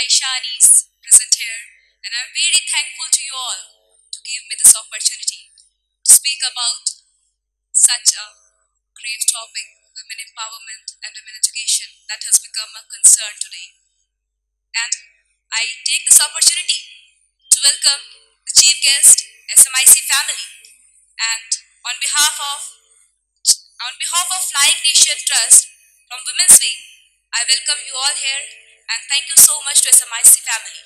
Shanis present here, and I'm very thankful to you all to give me this opportunity to speak about such a grave topic, women empowerment and women education, that has become a concern today. And I take this opportunity to welcome the chief guest, SMIC family, and on behalf of Flying Nation Trust from Women's Wing, I welcome you all here and thank you so much to SMIC family.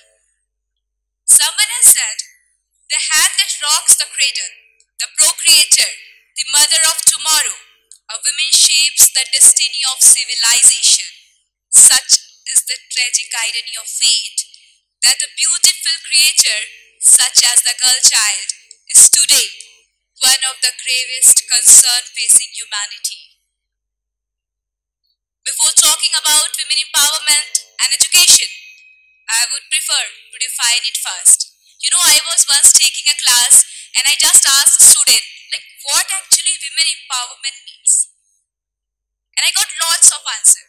Someone has said, the hand that rocks the cradle, the procreator, the mother of tomorrow, a woman shapes the destiny of civilization. Such is the tragic irony of fate that a beautiful creature, such as the girl child, is today one of the gravest concerns facing humanity. Before talking about women empowerment and education, I would prefer to define it first. I was once taking a class and I just asked the student, like, what actually women empowerment means? And I got lots of answer.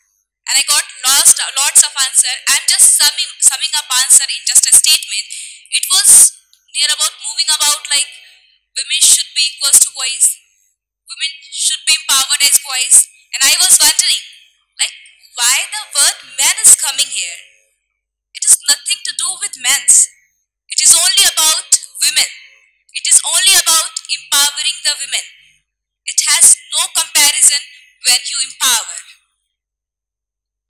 And I got lots of answer, and just summing up answer in just a statement, it was near about moving about like women should be equals to boys, women should be empowered as boys, and I was wondering, like, why the word men is coming here? It is nothing to do with men's. It is only about women. It is only about empowering the women. It has no comparison when you empower.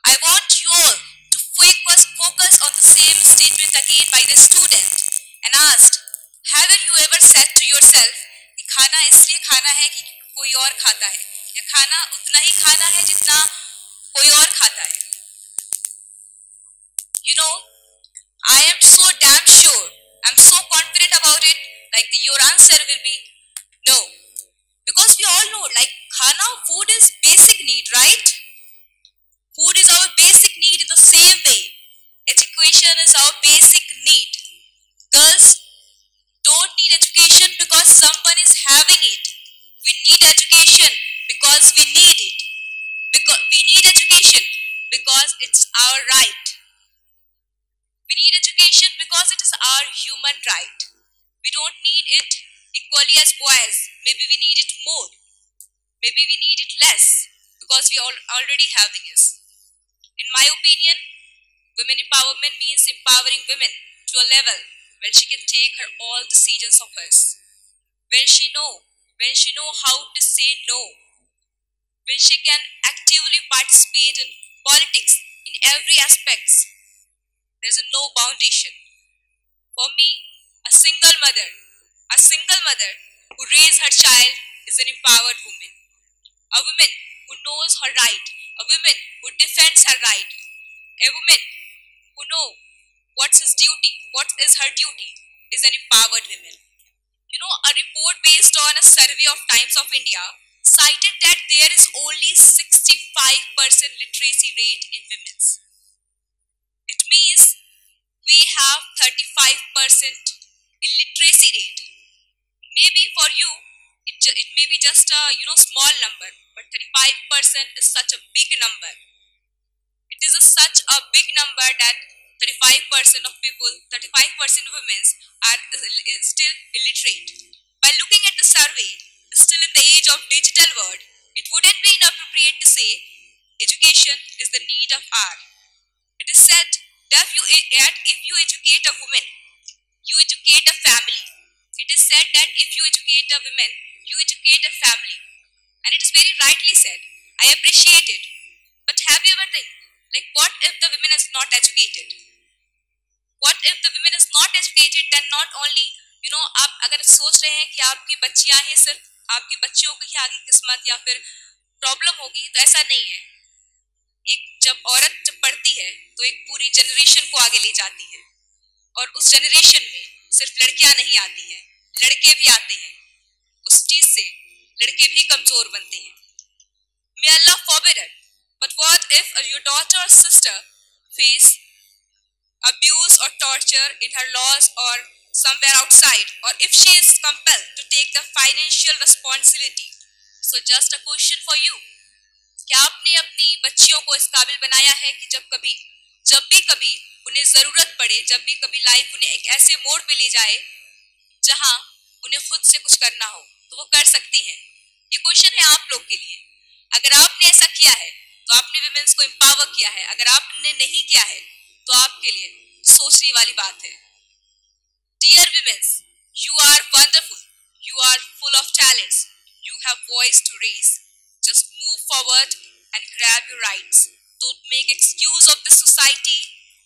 I want you all to focus on the same statement again by the student and asked, have you ever said to yourself कि खाना इसलिए खाना है कि कोई और खाता है, या खाना उतना ही खाना है जितना कोई और खाता है? I am so damn sure, I'm so confident about it, like your answer will be no. Because we all know, like, food is basic need, right? Food is our basic need in the same way. Education is our basic need. Girls don't need education because someone is having it. We need education because we need it. Because we need education because it's our right. We need education because it is our human right. We don't need it equally as boys. Maybe we need it more. Maybe we need it less because we all already having it. In my opinion, women empowerment means empowering women to a level where she can take her all decisions of hers. When she know how to say no. When she can actively participate in politics in every aspect. There's a no foundation. For me, a single mother who raised her child is an empowered woman. A woman who knows her right. A woman who defends her right. A woman who knows what is her duty, is an empowered woman. A report based on a survey of Times of India cited that there is only 65% literacy rate in women's. It means we have 35% illiteracy rate. Maybe for you, it may be just a small number, but 35% is such a big number. It is such a big number that 35% of people, 35% of women is still illiterate. By looking at the survey, still in the age of digital world, it wouldn't be inappropriate to say education is the need of hour. It is said that if you educate a woman, you educate a family. It is said that if you educate a woman, you educate a family. And it is very rightly said. I appreciate it. But have you ever think, like, what if the woman is not educated? What if the woman is not educated, then not only, आप अगर सोच रहे हैं कि आपकी बच्चियां ही सिर्फ आपकी बच्चियों की ही आगे किस्मत या फिर प्रॉब्लम होगी, तो ऐसा नहीं है. जब औरत पढ़ती है तो एक पूरी जनरेशन को आगे ले जाती है, और उस जनरेशन में सिर्फ लड़कियां नहीं आती हैं, लड़के भी आते हैं. उस चीज से लड़के भी कमजोर बनते हैं. May Allah forbid it. But what if your daughter or sister face abuse or torture in her laws or somewhere outside, or if she is compelled to take the financial responsibility? So just a question for you. क्या आपने अपनी बच्चियों को इस काबिल बनाया है कि जब भी कभी उन्हें जरूरत पड़े, जब भी कभी लाइफ उन्हें एक ऐसे मोड़ पे ले जाए जहां उन्हें खुद से कुछ करना हो, तो वो कर सकती हैं। ये क्वेश्चन है आप लोग के लिए। अगर आपने ऐसा किया है तो आपने विमेंस को एम्पावर किया है, अगर आपने नहीं किया है तो आपके लिए सोचने वाली बात है। Dear womens, you are wonderful, you are full of talents, you have voice to raise. Just move forward and grab your rights. Don't make excuse of the society.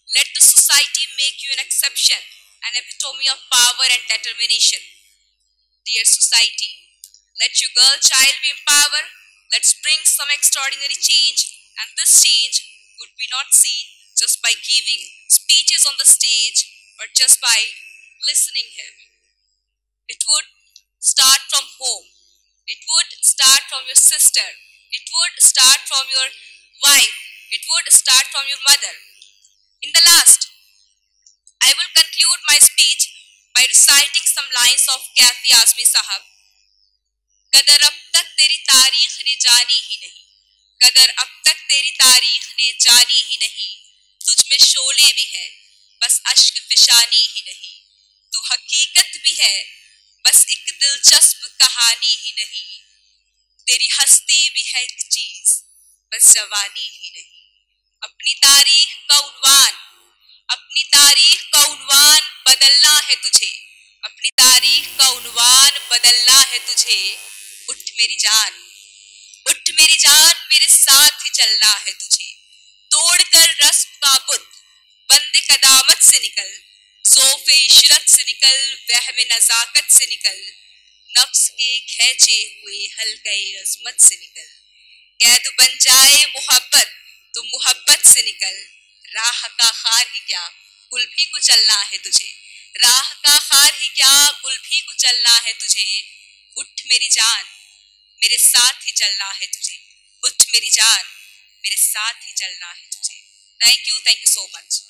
Let the society make you an exception, an epitome of power and determination. Dear society, let your girl child be empowered. Let's bring some extraordinary change, and this change would be not seen just by giving speeches on the stage or just by listening him. It would start from home. It would start from your sister. It would start from your wife. It would start from your mother. In the last, I will conclude my speech by reciting some lines of Kathy Azmi Sahab. कदर अब तक तेरी तारीख ने जानी ही नहीं, कदर अब तक तेरी तारीख ने जानी ही नहीं, तुझ में शोले भी है बस अश्क फिशानी ही नहीं, तू हकीकत भी है बस एक दिलचस्प कहानी ही नहीं, तेरी हस्ती भी है एक चीज बस जवानी ही नहीं। अपनी तारीख का उन्वान, अपनी तारीख का उन्वान बदलना है तुझे, अपनी तारीख का उन्वान बदलना है तुझे। उठ मेरी जान, उठ मेरी जान, मेरे साथ ही चलना है तुझे। तोड़कर रस्म का बुत, बंदे कदामत से निकल, ज़ौफ़े इशरत से निकल, वहम नज़ाकत से निकल, नफ्स के खींचे हुए हल्के अज़मत से निकल। कैद बन जाए मोहब्बत तो मोहब्बत से निकल, राह का खार ही क्या गुल भी कुचलना है तुझे, राह का खार ही क्या गुल भी कुचलना है तुझे। उठ मेरी जान, मेरे साथ ही चलना है तुझे, उठ मेरी जान, मेरे साथ ही चलना है तुझे। Thank you so much.